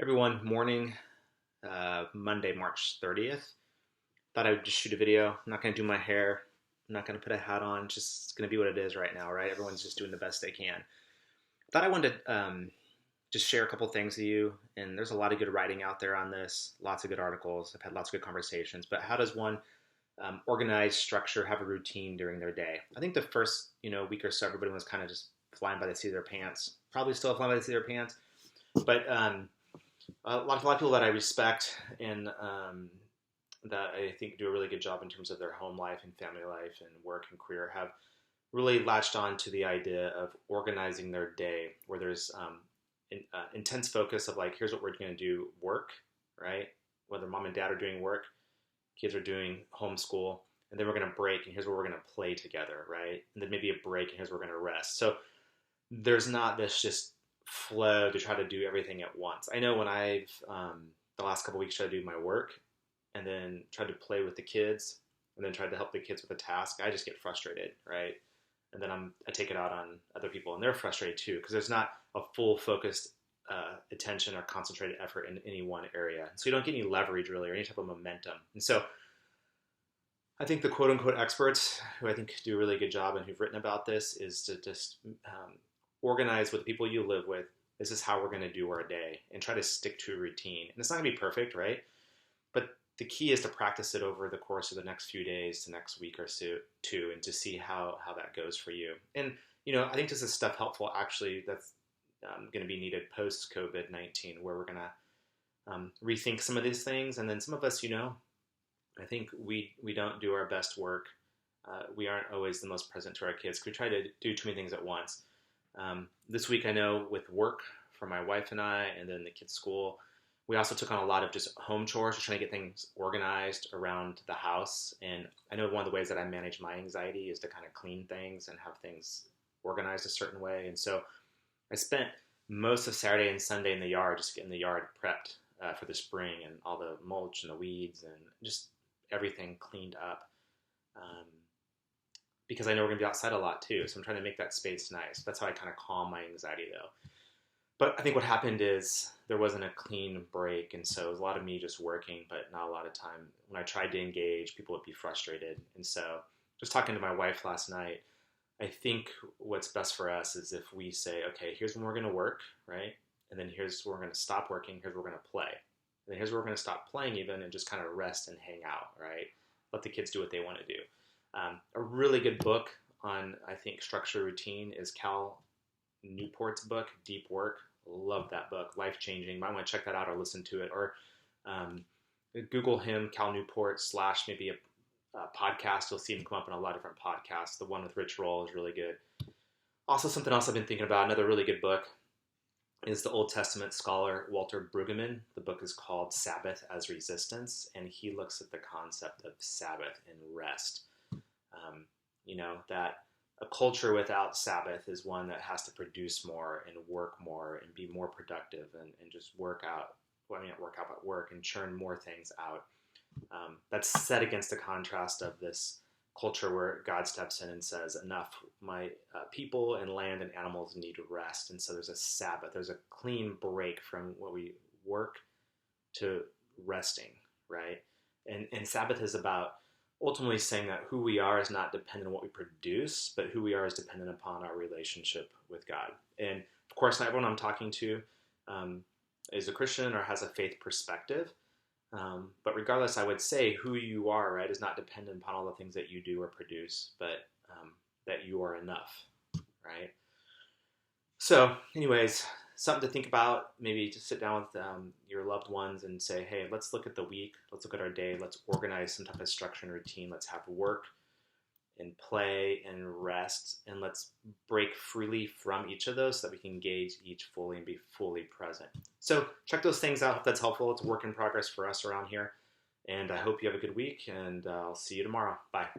Everyone, morning, Monday, March 30th. Thought I would just shoot a video. I'm not going to do my hair. I'm not going to put a hat on. Just going to be what it is right now, right? Everyone's just doing the best they can. Thought I wanted to just share a couple things with you. And there's a lot of good writing out there on this, lots of good articles. I've had lots of good conversations. But how does one organize, structure, have a routine during their day? I think the first week or so, everybody was kind of just flying by the seat of their pants. Probably still flying by the seat of their pants. But a lot of people that I respect and that I think do a really good job in terms of their home life and family life and work and career have really latched on to the idea of organizing their day where there's intense focus of like, here's what we're going to do, work, right? Whether mom and dad are doing work, kids are doing homeschool, and then we're going to break and here's where we're going to play together, right? And then maybe a break and here's where we're going to rest. So there's not this just flow to try to do everything at once. I know when I've the last couple of weeks tried to do my work and then tried to play with the kids and then tried to help the kids with a task, I just get frustrated, right? And then I take it out on other people and they're frustrated too because there's not a full focused attention or concentrated effort in any one area. So you don't get any leverage really or any type of momentum. And so I think the quote unquote experts who I think do a really good job and who've written about this is to just organize with the people you live with. This is how we're going to do our day and try to stick to a routine. And it's not going to be perfect, right? But the key is to practice it over the course of the next few days, the next week or so, too, and to see how that goes for you. And, I think this is stuff helpful, actually, that's going to be needed post-COVID-19, where we're going to rethink some of these things. And then some of us, I think we don't do our best work. We aren't always the most present to our kids. We try to do too many things at once. This week, I know with work for my wife and I, and then the kids' school, we also took on a lot of just home chores, just trying to get things organized around the house. And I know one of the ways that I manage my anxiety is to kind of clean things and have things organized a certain way. And so I spent most of Saturday and Sunday in the yard, just getting the yard prepped for the spring and all the mulch and the weeds and just everything cleaned up. Because I know we're going to be outside a lot too. So I'm trying to make that space nice. That's how I kind of calm my anxiety though. But I think what happened is there wasn't a clean break. And so it was a lot of me just working, but not a lot of time. When I tried to engage, people would be frustrated. And so just talking to my wife last night, I think what's best for us is if we say, okay, here's when we're going to work, right? And then here's where we're going to stop working. Here's where we're going to play. And then here's where we're going to stop playing even and just kind of rest and hang out, right? Let the kids do what they want to do. A really good book on, I think, structure routine is Cal Newport's book, Deep Work. Love that book, life-changing. Might want to check that out or listen to it. Or Google him, Cal Newport, / maybe a podcast. You'll see him come up in a lot of different podcasts. The one with Rich Roll is really good. Also, something else I've been thinking about, another really good book, is the Old Testament scholar Walter Brueggemann. The book is called Sabbath as Resistance, and he looks at the concept of Sabbath and rest. That a culture without Sabbath is one that has to produce more and work more and be more productive and just work and churn more things out. That's set against the contrast of this culture where God steps in and says, enough, my people and land and animals need rest. And so there's a Sabbath, there's a clean break from what we work to resting, right? And Sabbath is about ultimately saying that who we are is not dependent on what we produce, but who we are is dependent upon our relationship with God. And of course, not everyone I'm talking to is a Christian or has a faith perspective. But regardless, I would say who you are, right, is not dependent upon all the things that you do or produce, but that you are enough, right? So anyways, something to think about, maybe to sit down with your loved ones and say, hey, let's look at the week, let's look at our day, let's organize some type of structure and routine, let's have work and play and rest, and let's break freely from each of those so that we can engage each fully and be fully present. So check those things out. Hope that's helpful. It's a work in progress for us around here. And I hope you have a good week, and I'll see you tomorrow. Bye.